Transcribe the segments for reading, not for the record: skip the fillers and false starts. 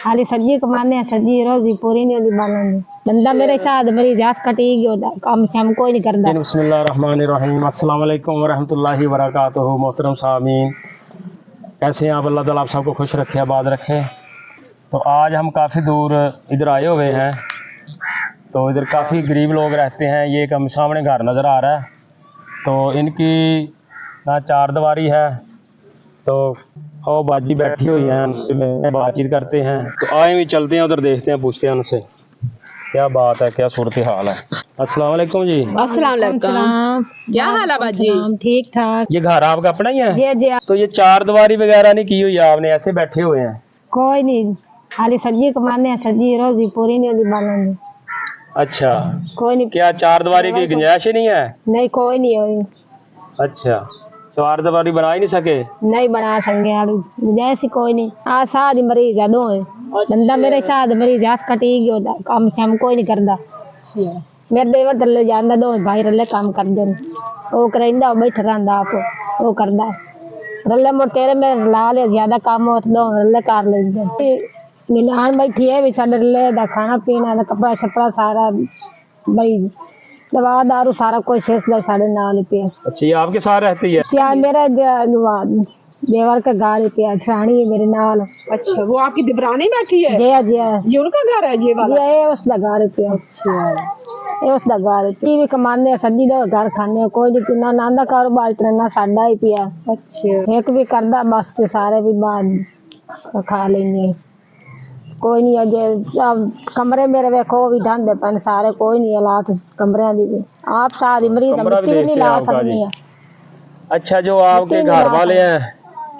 खाली सब्जी कमाने हैं, सब्जी रोजी पूरी नहीं होती बालन दी। बंदा मेरे साथ मेरी जात कटी गई काम शाम कोई नहीं करता। बिस्मिल्लाहिर्रहमानिर्रहीम, अस्सलाम वालेकुम वरहमतुल्लाहि वबरकातुहू। मोहतरम सामीन, कैसे हैं आप? अल्लाह ताला आप सबको खुश रखे, आबाद रखे। तो आज हम काफ़ी दूर इधर आए हुए हैं। तो इधर काफ़ी गरीब लोग रहते हैं। ये एक हम सामने घर नज़र आ रहा है, तो इनकी यहाँ चार दीवारी है। तो और बाजी बैठी हुई हैं, उनसे बातचीत करते हैं। तो आए भी चलते हैं उधर, देखते हैं, पूछते हैं उनसे क्या बात है, क्या सूरत हाल है। अस्सलाम वालेकुम जी। अस्सलाम वालेकुम। क्या हाल है बाजी? ठीक ठाक। ये घर आपका अपना ही है? जी जी। तो ये चार दीवारी वगैरह नहीं की हुई आपने, ऐसे बैठे हुए हैं? कोई नहीं, खाली सब्जी कमाने हैं, सब्जी रोजी पूरी नहीं होती बालन दी। अच्छा, कोई नहीं। क्या चार दीवारी की गुंजाइश ही नहीं है? नहीं, कोई नहीं हुई। अच्छा, चार दीवारी बना ही नहीं सके? नहीं बना सकेंगे, जैसी कोई नहीं। आज साथ मरीज है, दो है। बंदा मेरे साथ मरीज जात कटी गई काम शाम कोई नहीं करता। मेरे देवर थले जांदा, दो भाई रले काम कर दे। वो करेंदा बैठ रहा आप वो करदा रले मोर तेरे में ला ले ज्यादा काम हो दो रले कर लेंदे। मिलान बैठी है भी साडे रले दा खाना पीना दा कपड़ा छपड़ा सारा भाई दवा दारू सारा कोई शेष ले साडे नाल पे। अच्छा, ये आपके साथ रहती है? क्या मेरा देवर का गाड़ी पे छाणी है मेरे नाल। अच्छा, वो आपकी दिबरानी बैठी है? जया जया ये उनका घर है ये वाला? ये उसका घर पे। अच्छा, ये उसका घर टीवी कमाने सब्जी दा घर खाने कोई नहीं ना नांदा कारोबार करना साडा ही पिया। अच्छा, एक भी करदा बस के सारे भी बाद खा लेंगे। कोई नहीं अजे कमरे मेरे वेखो भी ढांदे पन सारे, कोई नहीं हालात कमरे दी भी। आप सारी मरीज मिट्टी भी नहीं ला सकती है। अच्छा, जो आपके घर वाले हैं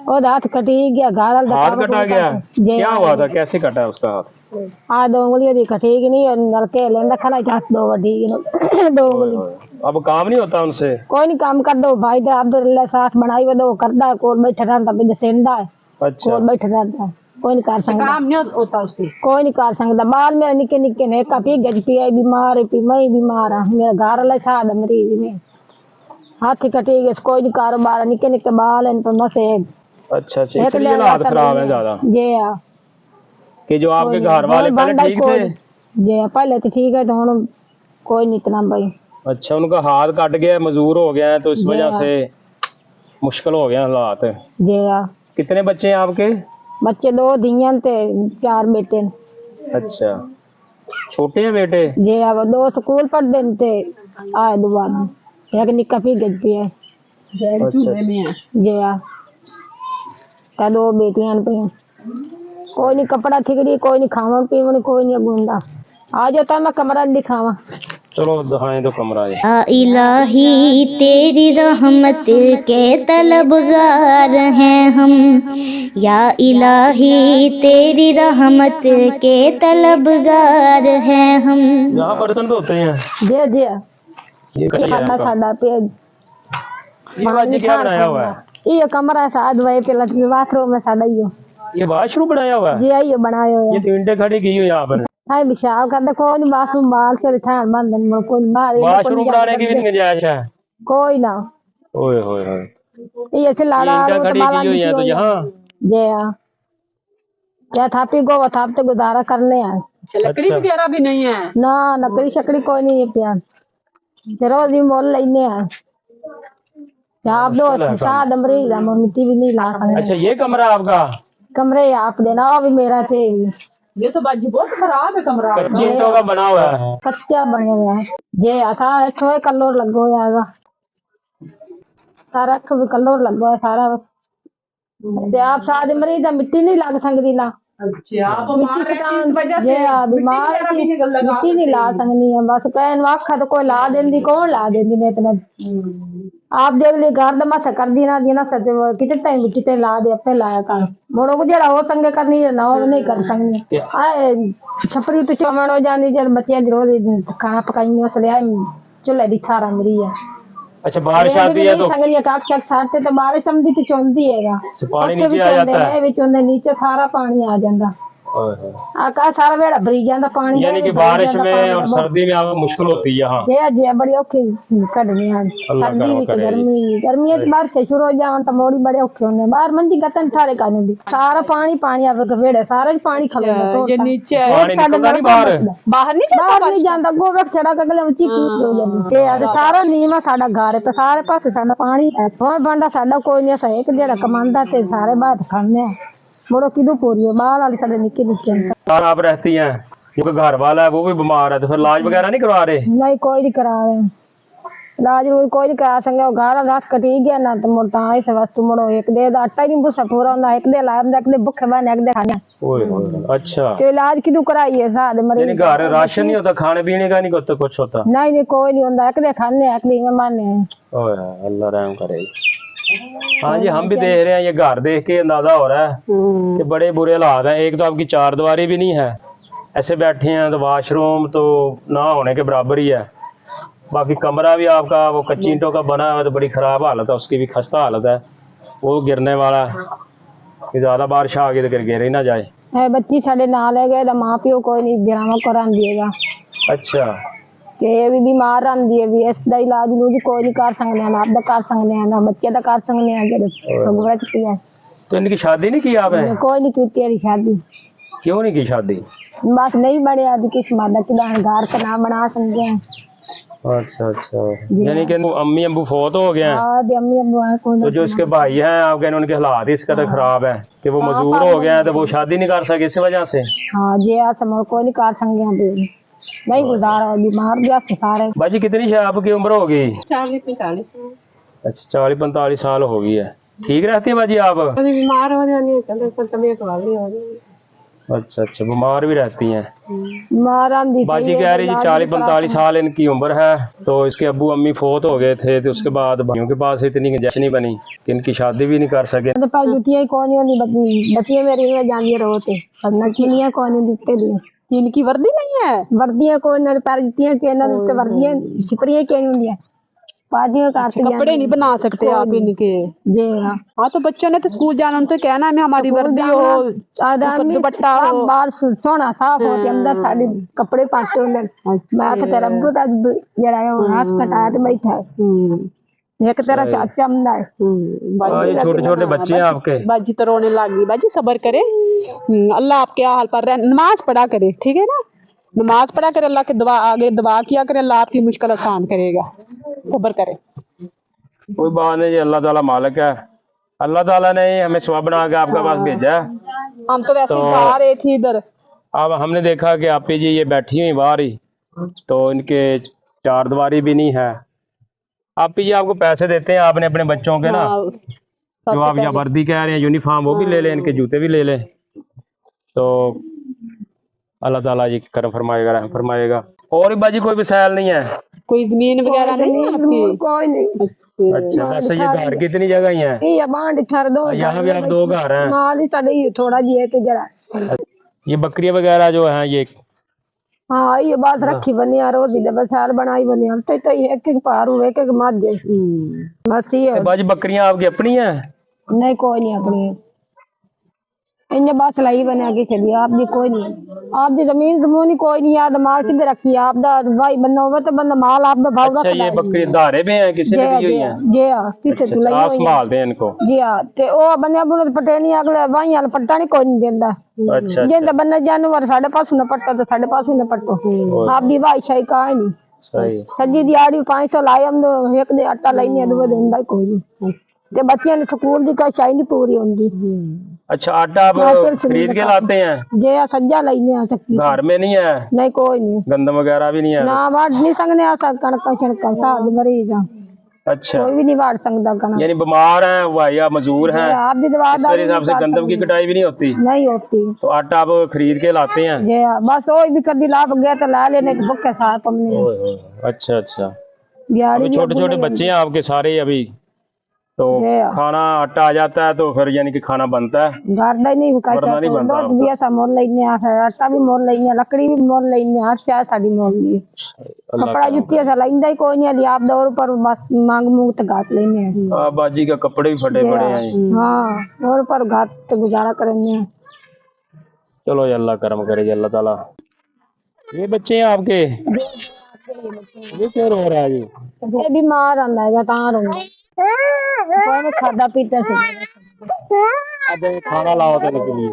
और हाथ कटी गया, घर हाथ कटा गया? क्या हुआ था, कैसे कटा उसका हाथ? आ दो उंगलियों दी कटी नहीं नलके लेंदा खाना चास दो वडी दो उंगली। अब काम नहीं होता उनसे? कोई नहीं काम कर दो भाई दा अब्दुल्ला साथ बनाई वे दो करदा कोल बैठा रहंदा बिन सेंदा है। अच्छा, कोल बैठा रहंदा कोई नहीं कर सकता, काम नहीं होता उससे? कोई नहीं कर सकता। बाहर में निके निके ने काफी गज पिया बीमार है, पी मैं बीमार हां, मेरा घर वाला साथ मरीज में हाथ कटी गए। कोई नहीं कारोबार निके निके बाल इन पर मसे। अच्छा अच्छा, इसलिए हालात खराब है ज्यादा? जी हां, कि जो आपके घर वाले पहले ठीक थे? जी पहले तो ठीक है, तो हुन कोई नहीं इतना भाई। अच्छा, उनका हाथ कट गया, मजदूर हो गया है, तो इस वजह से मुश्किल हो गया हालात। जी हां। कितने बच्चे हैं आपके? बच्चे दो धियां ते चार बेटे। अच्छा, छोटे हैं बेटे? जी हां, दो स्कूल पढ़दे ते आए दोबारा एक निक्का भी गज पिया। झूले में है? जी हां, का दो बेटियां पे। कोई नहीं कपड़ा ठिकड़ी, कोई नहीं खावन पीवन, कोई नहीं गुंडा। आ जाता मैं कमरा दिखावा। चलो दिखाएं तो कमरा है। या इलाही तेरी रहमत के तलबगार हैं हम, या इलाही तेरी रहमत के तलबगार हैं हम। यहाँ बर्तन धोते हैं? जी जी। ये खाना सादा पे ये क्या बनाया हुआ है? ये कमरा साद वही पे बाथरूम में सादा ये वाशरूम बनाया हुआ है? जी ये बनाया हुआ ये है। 3 खड़ी की हुई यहाँ पर? हाय विशाल का देखो नहीं बाथरूम बाल से ठान मान दिन कोई बाहर वाशरूम बनाने की भी नहीं गुंजाइश है? कोई ना। ओए होए होए, ये से लाड़ा खड़ी की हुई है तो यहाँ? जी हां, क्या थापी को थापते गुजारा करने हैं। लकड़ी वगैरह भी नहीं है? ना लकड़ी शकड़ी कोई नहीं है पिया, रोज ही मोल लेने हैं। आप दो साथ मरीज हम मिट्टी भी नहीं ला सकते। अच्छा, ये कमरा आपका? कमरे आप देना भी मेरा थे। ये तो बाजी बहुत खराब है कमरा। कच्ची ईंटों का बना हुआ है? कच्चा बने हुआ है जे सारा छोए कलर लगो जाएगा, सारा भी कलर लगो है सारा। आप साथ मरीज मिट्टी नहीं लग सकती ना। अच्छा, आप मिट्टी बीमार मिट्टी नहीं ला सकनी है, बस कहन वाखा तो कोई ला देंदी, कौन ला देंदी ने इतने। आप देख ली घर दमा से कर दी ना सच कितने टाइम मिट्टी ते ला दे अपने लाया कर मोड़ो को जरा हो तंगे करनी है ना, वो नहीं कर सकनी। आए छपरी तो चमन हो जानी जब बच्चे रोज खाना पकाई उस ले चूल्हे दी थारा मेरी है। अच्छा, बारिश आती है तो संगलिया काट शक सारते तो बारिश समझी तो चोंदी हैगा, पानी नीचे आ जाता है? नीचे थारा पानी आ जाता। आका सारा बेड़ा भरी जाता पानी यानी कि बारिश में और सर्दी में आपको मुश्किल होती है। हाँ, जे बड़ी औखी कटनी है सर्दी करो में करे। गर्मी बारिश से शुरू हो जावन तो मोड़ी बड़े औखे होने बाहर मंदी गतन ठारे का नहीं सारा पानी आवे तो बेड़े सारा पानी खलो ये नीचे है पानी निकलता नहीं बाहर। बाहर नहीं जाता बाहर नहीं जाता गोवे सड़क अगले में चीक हो जाती है ते सारा नीमा साडा घर है तो सारे पासे साडा पानी है और बंदा साडा कोई नहीं सा एक जेड़ा कमांदा ते सारे बात खाने बड़ो किदू पूरी हो बाहर वाले साडे निके निके और आप रहती हैं क्योंकि घर वाला है वो भी बीमार है तो फिर इलाज वगैरह नहीं करवा रहे? नहीं कोई नहीं करा रहे इलाज कोई नहीं करा संगे घर रात कटी गया ना तो मोटा ऐसे वस्तु मोड़ो एक दे आटा नहीं बुसा पूरा ना एक दे लाभ एक दे भूखे बने एक दे खाने ओए अच्छा, तो इलाज किदू कराइए सारे यानी मरीज घर राशन नहीं होता, खाने पीने का नहीं होता, कुछ होता? नहीं कोई नहीं होता एक दे खाने एक दे माने ओए अल्लाह रहम करे। हाँ जी, हम भी देख रहे हैं, ये घर देख के अंदाजा हो रहा है कि बड़े बुरे हालात हैं। एक तो आपकी चारदीवारी भी नहीं है, ऐसे बैठे हैं, तो वाशरूम तो ना होने के बराबर ही है। बाकी कमरा भी आपका वो कच्ची ईंटों का बना है तो बड़ी ख़राब हालत है, उसकी भी खस्ता हालत है, वो गिरने वाला है कि ज़्यादा बारिश आ गई तो गिर ही ना जाए। बच्ची साढ़े नाल है गए माँ प्यो कोई नहीं ड्रामा करा दिएगा अच्छा, कि ये भी बीमार आंदी है भी इसका इलाज लूज कोई नहीं कर सकने ना आप कर सकने ना बच्चे का कर सकने हैं जेड़े तो इनकी शादी नहीं की आपने? कोई नहीं की तेरी शादी। क्यों नहीं की शादी? बस नहीं बड़े आदि किस मादा कि घर का नाम बना सकते हैं। अच्छा अच्छा, यानी कि अम्मी अब्बू फोत हो गए हैं अम्मी अब्बू है कोई तो जो इसके भाई हैं आप कहने उनके हालात ही इस कदर खराब है कि वो मजबूर हो गए हैं तो वो शादी नहीं कर सके इस वजह से। हाँ जी समझ कोई नहीं कर सकते नहीं गुजारा बीमार भी सारे। बाजी कितनी आपकी उम्र होगी? 40-45। अच्छा 40-45 साल हो गई है। ठीक रहती है बाजी आप? बीमार हो जानी है तबीयत वाली हो रही। अच्छा अच्छा, बीमार भी रहती हैं। बाजी कह रही जी 40-45 साल इनकी उम्र है तो इसके अब्बू अम्मी फोत हो गए थे तो उसके बाद भाइयों के पास इतनी गुंजाइश नहीं बनी कि इनकी शादी भी नहीं कर सके। जुतियां कौन बतिया मेरी में जानिए रोते नचनिया कौन दिखते दिए इनकी वर्दी नहीं है वर्दियां कौन पैर जुतियां के वर्दियां छिपड़ियां क्या होंगी पादियों का कपड़े नहीं बना सकते आप इनके। जी हाँ तो बच्चों ने तो स्कूल जाना उनको कहना है हमारी वर्दी हो दुपट्टा हो बाल सोना साफ होते अंदर साड़ी कपड़े पाटे होंगे। मैं तो तेरा अब्बू का जरा हाथ कटाया तो बैठा है एक तरह से अच्छा हमदा है। छोटे छोटे बच्चे हैं आपके? बाजी तो रोने लगी। बाजी सब्र करे अल्लाह आपके हाल पर रहे नमाज पढ़ा करे ठीक है ना नमाज पढ़ा करे अल्लाह के दुआ आगे दुआ किया करे अल्लाह आपकी मुश्किल आसान करेगा सब्र करे। कोई बात नहीं जी, अल्लाह ताला मालिक है, अल्लाह ताला ने हमें स्वाब बना के आपका पास भेजा है। हम तो वैसे ही जा रहे थे इधर। अब हमने देखा कि आपी जी ये बैठी हुई बाहर ही तो इनके चारदीवारी भी नहीं है। आपी जी आपको पैसे देते हैं आपने अपने बच्चों के ना जो आप यहाँ वर्दी कह रहे हैं यूनिफॉर्म वो भी ले लें इनके जूते भी ले लें तो अल्लाह ताला जी करम फरमाएगा रहम फरमाएगा। और भी बाजी कोई मिसाल नहीं है? कोई जमीन वगैरह नहीं है आपकी? कोई नहीं। अच्छा वैसे ये घर कितनी जगह ही है? ये बांड ठर दो यहाँ भी आप 2 घर हैं? माल ही साडे थोड़ा जी है कि जरा ये बकरियां वगैरह जो हैं ये? हाँ ये बात रखी बनी यार वो दी बसाल बनाई बनी हम तो एक एक पारू एक एक माजे बस ये बाजी बकरियां आपकी अपनी हैं? नहीं कोई नहीं अपनी इन्हें बात लाई बना के चलिए आप भी कोई नहीं आप दी जमीन जमूनी कोई नहीं यार दिमाग सीधे रखिए आप दा भाई बंदा होवे तो बंदा माल आप दा भाव रख। अच्छा ये बकरी धारे में है किसी ने दी हुई है? जी हां किसे तो लाई आप संभालते हैं इनको? जी हां ते ओ बंदे बुने पटे नहीं अगले भाई वाला पट्टा नहीं कोई नहीं देंदा। अच्छा जे बंदा जानवर साढ़े पास न पट्टा तो साढ़े पास न पट्टो आप दी भाई सही काई नहीं सही सजी दिहाड़ी 500 लाए हम दो एक दे आटा लेने दो देंदा कोई नहीं ते बच्चियां ने स्कूल दी का चाई नहीं पूरी होंदी। अच्छा आटा आप खरीद के लाते हैं? जे सज्जा लेने आ सकती घर में नहीं है? नहीं कोई नहीं गंदम वगैरह भी नहीं है? ना वाड़ नहीं सकने आ कणक शणक साध मरीज अच्छा कोई भी नहीं वाड़ सकता कणक यानी बीमार है भाई या मजबूर है आप भी दवा इस हिसाब से गंदम की कटाई भी नहीं होती? नहीं होती तो आटा आप खरीद के लाते हैं? जी बस वो भी कभी लाभ गया तो ला लेने के भूखे साथ हमने। अच्छा अच्छा, दिहाड़ी छोटे छोटे बच्चे हैं आपके सारे अभी तो खाना आटा आ जाता है तो फिर यानी कि खाना बनता है? घर का नहीं दूध भी ऐसा मोल लेने आटा भी मोल लेने लकड़ी भी मोल लेने हर चाय साड़ी मोल ली कपड़ा जुत्ती ऐसा लेंदा ही कोई नहीं आप दौर पर बस मांग मुंह तक घाट लेने हैं। बाजी का कपड़े भी फटे पड़े हैं। हाँ और पर घाट तो गुजारा करेंगे। चलो जी अल्लाह करम करे जी, अल्लाह ताला। ये बच्चे हैं आपके, ये क्यों रो रहा है जी? ये बीमार आंदा है ता रोंदा कोई खादा पीता से अब खाना लाओ तो के लिए।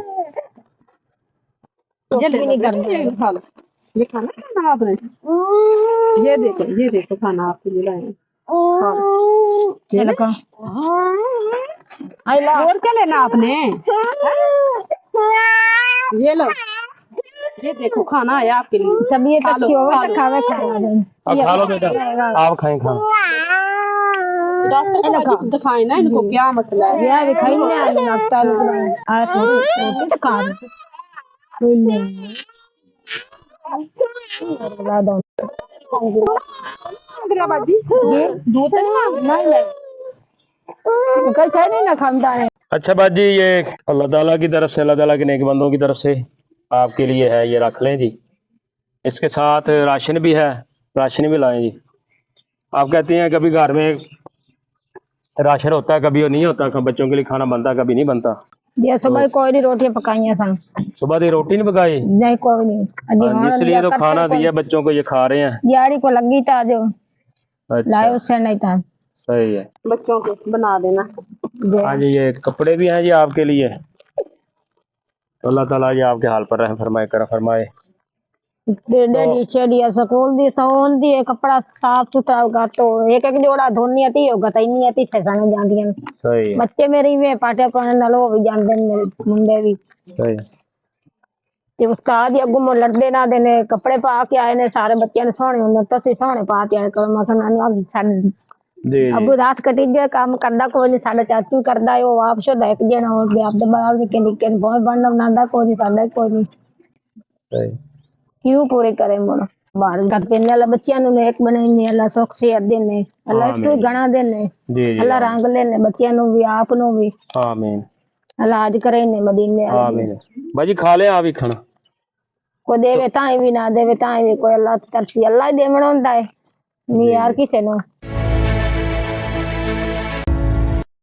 ये भी नहीं करना ये खा लो, ये खाना खाना आपने, ये देखो खाना आपके लिए लाए हैं। खा लो। ये लगा आई ला और क्या लेना आपने? ये लो, ये देखो खाना आया आपके लिए। तबीयत खा लो, अच्छी होवे खा तो लो। खावे खाना दे अब खा लो बेटा, आप खाएं खाना। डॉक्टर को आज दिखाए ना इनको क्या मसला है। ये भी खाई ने आने लगता है आ थोड़ी तो खा बाजी दूध नहीं मांगना है। कल खाई नहीं ना खामदा है अच्छा बाजी, ये अल्लाह ताला की तरफ से, अल्लाह ताला के नेक बंदों की तरफ से आपके लिए है, ये रख लें जी। इसके साथ राशन भी है, राशन भी लाएं जी। आप कहती हैं कभी घर में राशन होता है, कभी वो नहीं होता, कभी बच्चों के लिए खाना बनता, कभी नहीं बनता। ये सुबह कोई नहीं रोटियां पकाई सन सुबह की रोटी नहीं पकाई? नहीं कोई नहीं हाँ जी, इसलिए तो खाना दिया बच्चों को, ये खा रहे हैं। दिहाड़ी को लगी था जो लाए अच्छा उससे नहीं था सही है। बच्चों को बना देना। हाँ जी, ये कपड़े भी हैं जी आपके लिए। तो अल्लाह ताला जी आपके हाल पर रहम फरमाए, कर फरमाए। डेडी शेडिया स्कूल दी सौन दी कपड़ा साफ सुथरा होगा तो एक एक जोड़ा धोनी आती होगा तो इन्नी आती सजाने जांदियां सही है, बच्चे मेरी वे पाटे पाने नाल वो भी जांदे ने मुंडे भी सही है। ते उस्ताद ही अगू लड़दे ना देने कपड़े पा के आए ने सारे बच्चे ने सोहने होंदे तसी सोहने पा के आए कल मसन अनु साडे जी अबू जी रात कटी जे काम करदा कोई नहीं साडे चाचू करदा है वो आप शो एक जना हो गया अब बाल निके निके बहुत बनना नांदा कोई नहीं साडे कोई नहीं सही। क्यों पूरे करे मोड़ बाहर घर पे अल्लाह बच्चियां नु नेक बनाई अल्लाह सुख सेहत देने अल्लाह तू आमीन। गणा देने जी जी अल्लाह रंग लेने बच्चियां नु भी आप नु भी आमीन अल्लाह आज करे ने मदीने आमीन। भाजी खा ले आप ही खाना। को देवे ताई भी ना देवे ताई भी कोई अल्लाह तरसी अल्लाह ही देवण होंदा है नहीं यार किसे नु